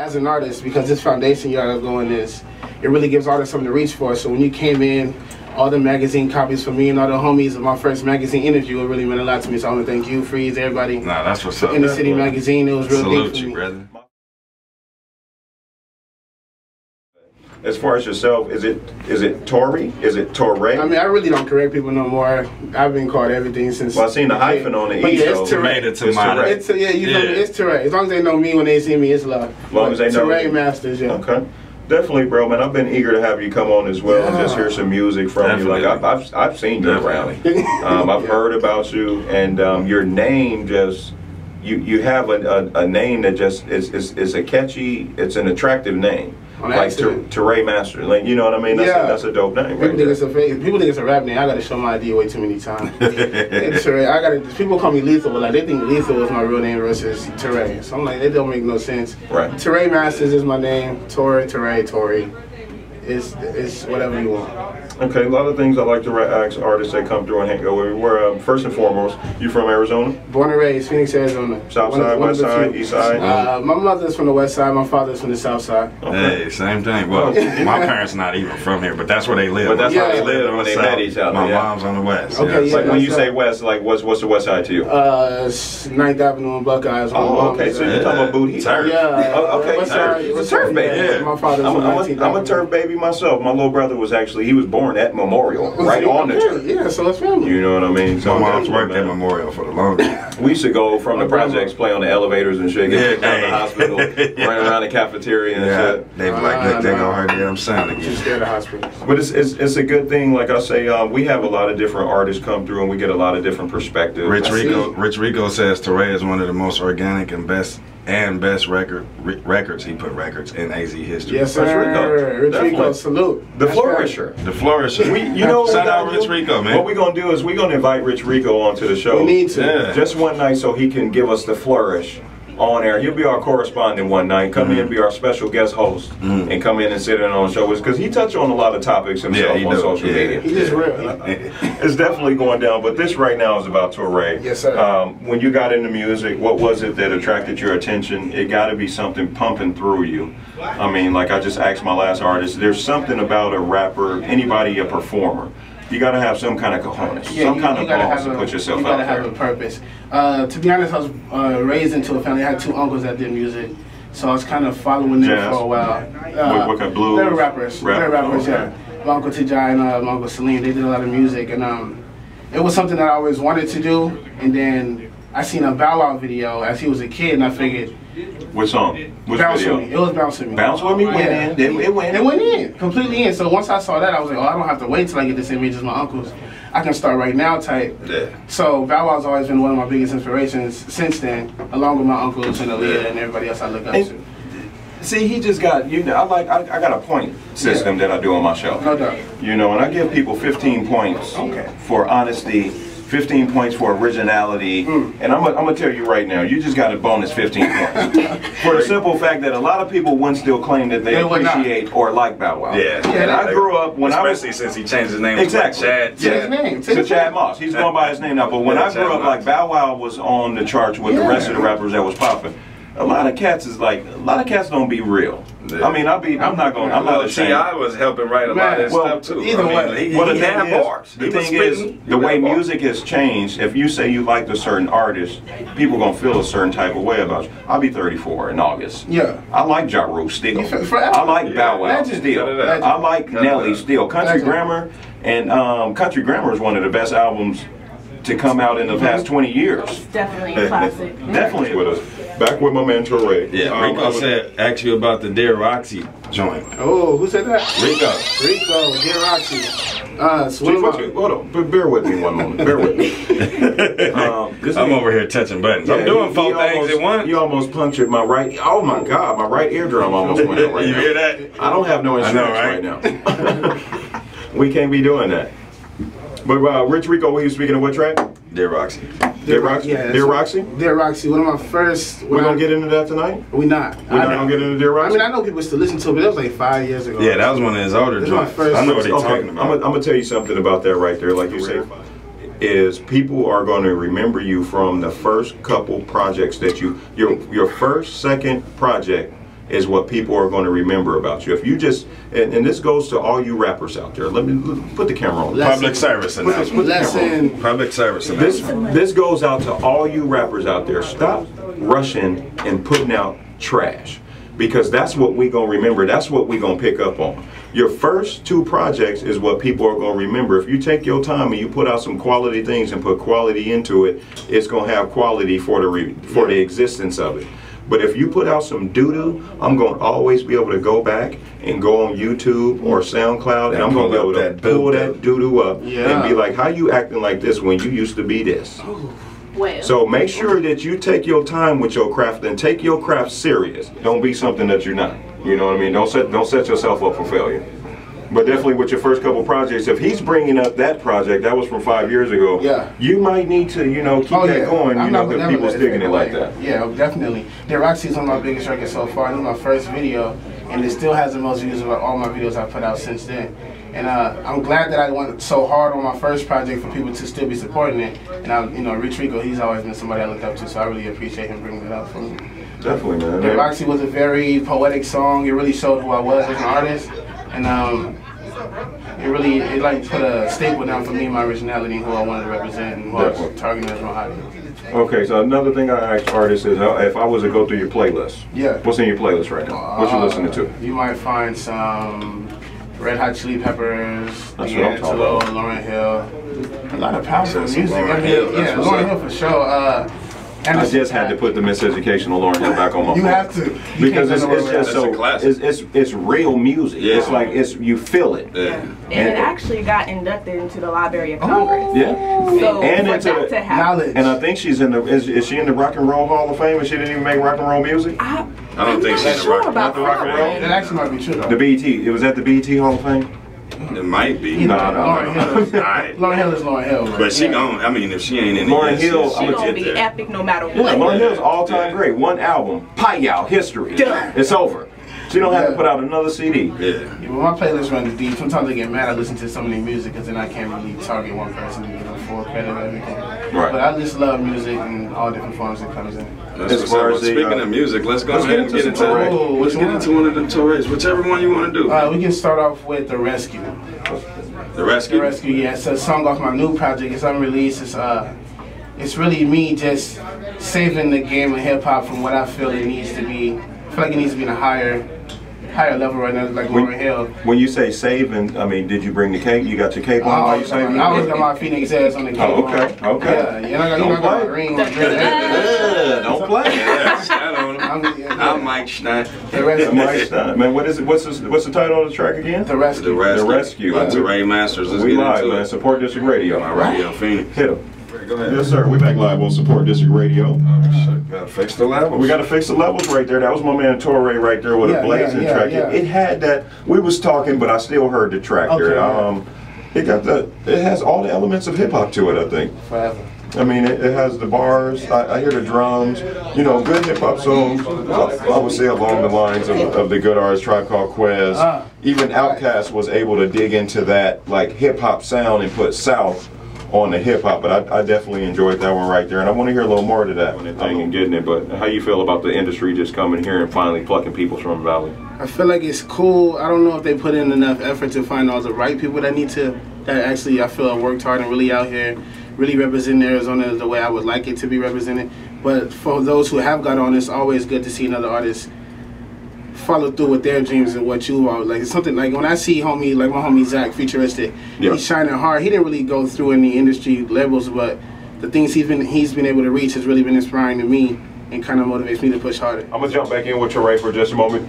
as an artist, because this foundation y'all are going is, it really gives artists something to reach for. So when you came in, all the magazine copies for me and all the homies of my first magazine interview, it really meant a lot to me. So I want to thank you, Freeze, everybody. Nah, that's what's up. In the City magazine, it was real Salute big for you, me. brother. As far as yourself, is it Touré? Is it Touré? I mean, I really don't correct people no more. I've been called everything since. Well, I seen the hyphen on the but E, yeah, so it's Touré. Made it to mine. It's yeah, you know, it's Touré. As long as they know me when they see me, it's love. As long as they know. Touré Masters, yeah. Okay. Definitely, bro, man. I've been eager to have you come on as well and just hear some music from you. Like I've seen you around. I've heard about you, and your name just you have a name that just is a catchy. It's an attractive name. Like Touré Masters, like, you know what I mean? That's a dope name. People think it's a fake. People think it's a rap name. I gotta show my ID way too many times. Touré, people call me Lethal, but like they think Lethal is my real name versus Touré. So I'm like, it don't make no sense. Right. Touré Masters is my name. Touré. It's whatever you want. Okay, a lot of things I like to ask artists that come through and hang over. Where first and foremost, you from Arizona? Born and raised, Phoenix, Arizona. South side, west side, east side? My mother's from the west side, my father's from the south side. Okay. Hey, same thing. Well, my parents not even from here, but that's where they live. But that's where they lived when they met each other. My mom's on the west. Okay, yeah. Like when you say west, like what's the west side to you? 9th Avenue and Buckeyes. Oh, okay, so you're talking about booty? Turf. Yeah. Okay, you're a turf baby. Yeah. My father's from 19th I'm a turf baby myself. My little brother was he was born at Memorial, right on the turf. Yeah, so it's family. You know what I mean? So my mom's worked at Memorial for the longest. We used to go from the projects, play on the elevators and shit, get kicked out of the hospital, run around the cafeteria and shit. They be like, they gonna hurt them sound again. Just scared of hospitals. But it's a good thing. Like I say, we have a lot of different artists come through, and we get a lot of different perspectives. Rich Rico says Touré is one of the most organic and best records. He put records in AZ history. Yes, sir. Rich Rico, salute. The Flourisher. The Flourisher. You know, shout out Rich Rico, man. What we're gonna do is we're gonna invite Rich Rico onto the show. We need to. Just one night so he can give us the flourish on air. He'll be our correspondent one night. Come in and be our special guest host and come in and sit in on the show because he touched on a lot of topics himself on social media. He's just real. It's definitely going down, but this right now is about Touré. Yes, sir. When you got into music, what was it that attracted your attention? It got to be something pumping through you. I mean, like I just asked my last artist, there's something about a rapper, anybody, a performer. You got to have some kind of cojones, some kind of balls to put yourself out there. You got to have a purpose. To be honest, I was raised into a family. I had 2 uncles that did music, so I was kind of following them for a while. What kind of blues? They're rappers. They're rappers, yeah. My uncle T.J. and my uncle Celine, they did a lot of music, and it was something that I always wanted to do. And then I seen a Bow Wow video as he was a kid, and I figured. What song? Which Bounce video? With Me. It was Bounce With Me. Bounce With Me went in. It went in. Completely in. So once I saw that, I was like, oh, I don't have to wait till I get the same age as my uncles. I can start right now type. Yeah. So Bow Wow's always been one of my biggest inspirations since then, along with my uncles and Aaliyah and everybody else I look up to. See, he just got, I got a point system that I do on my show. No doubt. You know, and I give people 15 points for honesty, 15 points for originality, and I'm gonna tell you right now, you just got a bonus 15 points. For the simple fact that a lot of people wouldn't still claim that they appreciate or like Bow Wow. Yeah. And I grew up when especially since he changed his name to Chad. To Chad Moss. He's going by his name now, but when I grew up, like Bow Wow was on the charts with the rest of the rappers that was popping. A lot of cats don't be real. Yeah. I mean, I'm not ashamed. T.I. was helping write a lot of stuff too. Either way. Well, the thing is, the thing is, the way music has changed, if you say you like a certain artist, people gonna feel a certain type of way about you. I'll be 34 in August. Yeah. I like Ja Rule still. I like Bow Wow still. I like Nelly still. Country Grammar and Country Grammar is one of the best albums to come out in the past 20 years. Definitely a classic. Definitely with us. Back with my man Touré. Yeah, Rico said, ask you about the Dear Roxy joint. Oh, who said that? Rico, Dear Roxy. Hold on, bear with me one moment. Bear with me. I'm over here touching buttons. Yeah, I'm doing 4 things at once. You almost punctured my right. Oh my God, my right eardrum almost went out right now. You hear that? I don't have no insurance right now. We can't be doing that. But Rich Rico, he was speaking of what track? Dear Roxy. Dear Roxy? Yeah, Dear Roxy? Dear Roxy, one of my first... We're going to get into that tonight? We're not. We're not going to get into Dear Roxy? I mean, I know people still listen to it, but that was like 5 years ago. Yeah, that was one of his older joints. I know what he's talking about. I'm going to tell you something about that right there, like you say. Is people are going to remember you from the first couple projects that your first, second project is what people are going to remember about you. If you just, and this goes to all you rappers out there. Let me put the camera on. Public service announcement. Public service announcement. This goes out to all you rappers out there. Stop rushing and putting out trash, because that's what we gonna remember. That's what we gonna pick up on. Your first 2 projects is what people are gonna remember. If you take your time and you put out some quality things and put quality into it, it's gonna have quality for the existence of it. But if you put out some doo-doo, I'm going to always be able to go back and go on YouTube or SoundCloud, and I'm going to be able to pull that doo-doo up and be like, how you acting like this when you used to be this? Well. So make sure that you take your time with your craft and take your craft serious. Don't be something that you're not. You know what I mean? Don't set yourself up for failure. But definitely with your first couple projects, if he's bringing up that project, that was from 5 years ago, you might need to, keep that going, because people's digging it like that. Yeah, definitely. The Roxy is one of my biggest records so far. It was my first video, and it still has the most views of all my videos I've put out since then. And I'm glad that I went so hard on my first project for people to still be supporting it. And Rich Rico, he's always been somebody I looked up to, so I really appreciate him bringing it up for me. Definitely, man. The Roxy was a very poetic song. It really showed who I was as an artist. And it like put a staple down for me, my originality, and who I wanted to represent, and who I was targeting as my audience. Okay, so another thing I ask artists is, if I was to go through your playlist, what's in your playlist right now? What you listening to? You might find some Red Hot Chili Peppers, That's what I'm talking about. Lauryn Hill, a lot of powerful music. Lauryn Hill, Lauryn Hill for sure. And I just had to put the Miseducation of Lauryn Hill back on my phone. You have to. Because it's just so classic. It's real music. Yeah. It's like you feel it. Yeah. And it actually got inducted into the Library of Congress. Yeah. So and for into that to happen. knowledge. And I think she's in the is she in the Rock and Roll Hall of Fame, and she didn't even make rock and roll music? I don't think she's sure about the rock and roll. That actually might be true though. The BET. It was at the BET Hall of Fame. It might be. Lauryn Hill is Lauryn Hill. Right? But she gon', I mean, if she ain't in Lauryn it, Hill, She gonna be epic no matter what. Yeah, Lauryn Hill's all-time great. One album, Payal, history. Done. It's over. She don't have to put out another CD. Yeah, well, my playlist runs deep. Sometimes I get mad I listen to so many music, because then I can't really target one person and give them full credit of everything. Right. But I just love music in all different forms it comes in. As far as speaking of music, let's go ahead and get into one of the Touré's, whichever one you want to do. We can start off with The Rescue. The Rescue? The Rescue, yeah. It's a song off my new project. It's unreleased. It's really me just saving the game of hip hop from what I feel it needs to be. I feel like it needs to be in a higher level right now, like Lauryn Hill. When you say saving, I mean, did you bring the cake? You got your cape on while you saving? I always got my Phoenix ass on the cape. Oh, okay, okay. Yeah, you know, I got my ring on. Don't play. I'm Mike Stein. Mike Stein. Man, what's the title of the track again? The Rescue. The Rescue. By Touré Masters. Let's we get live, into man. it. Support District Radio. My radio Phoenix. Hit him. Go ahead. Yes, sir. We back live on Support District Radio. Gotta fix the levels. We gotta fix the levels right there. That was my man Touré right there with a blazing track. Yeah. It had that. We was talking, but I still heard the track there. It has all the elements of hip hop to it, I think. Forever. I mean, it has the bars. I hear the drums. You know, good hip hop songs. I would say along the lines of the good artists, Tribe Called Quest. Even Outkast was able to dig into that like hip hop sound and put South on the hip hop. But I definitely enjoyed that one right there, and I want to hear a little more to that. And getting it. But how you feel about the industry just coming here and finally plucking people from Valley? I feel like it's cool. I don't know if they put in enough effort to find all the right people that actually I feel worked hard and really out here, really representing Arizona the way I would like it to be represented. But for those who have got on, it's always good to see another artist follow through with their dreams and what you are. Like, it's something like when I see my homie Zach, Futuristic, he's shining hard. He didn't really go through any industry levels, but the things he's been able to reach has really been inspiring to me and kind of motivates me to push harder. I'm gonna jump back in with Touré for just a moment.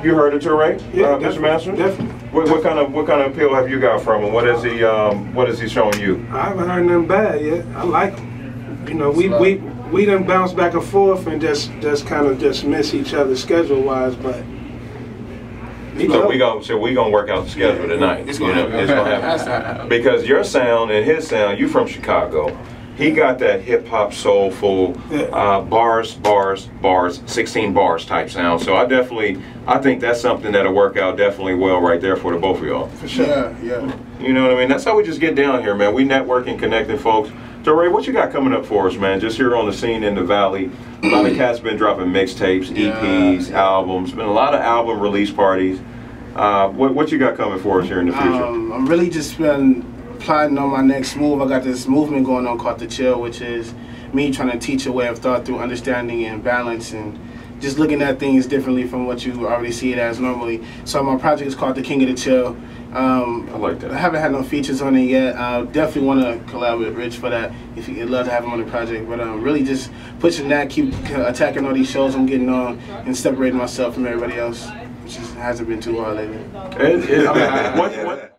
You heard of Touré, Mr. Masters? Definitely. What kind of appeal have you got from him? What is he showing you? I haven't heard nothing bad yet. I like him. You know, we done bounce back and forth and just kind of miss each other schedule wise, but so we gonna work out the schedule tonight. It's gonna happen. Because your sound and his sound, you from Chicago. He got that hip hop soulful bars, 16 bars type sound. So I think that's something that'll work out definitely well right there for the both of y'all. For sure. Yeah. You know what I mean? That's how we just get down here, man. We networking, connecting folks. Touré, what you got coming up for us, man? Just here on the scene in the Valley. A lot of cats been dropping mixtapes, EPs, albums. Been a lot of album release parties. What you got coming for us here in the future? I'm really just been plotting on my next move. I got this movement going on called The Chill, which is me trying to teach a way of thought through understanding and balance and just looking at things differently from what you already see it as normally. So my project is called The King of the Chill. I like that. I haven't had no features on it yet. I definitely want to collab with Rich for that. If you'd love to have him on the project, but really just pushing that, keep attacking all these shows I'm getting on, and separating myself from everybody else, which just hasn't been too hard lately. What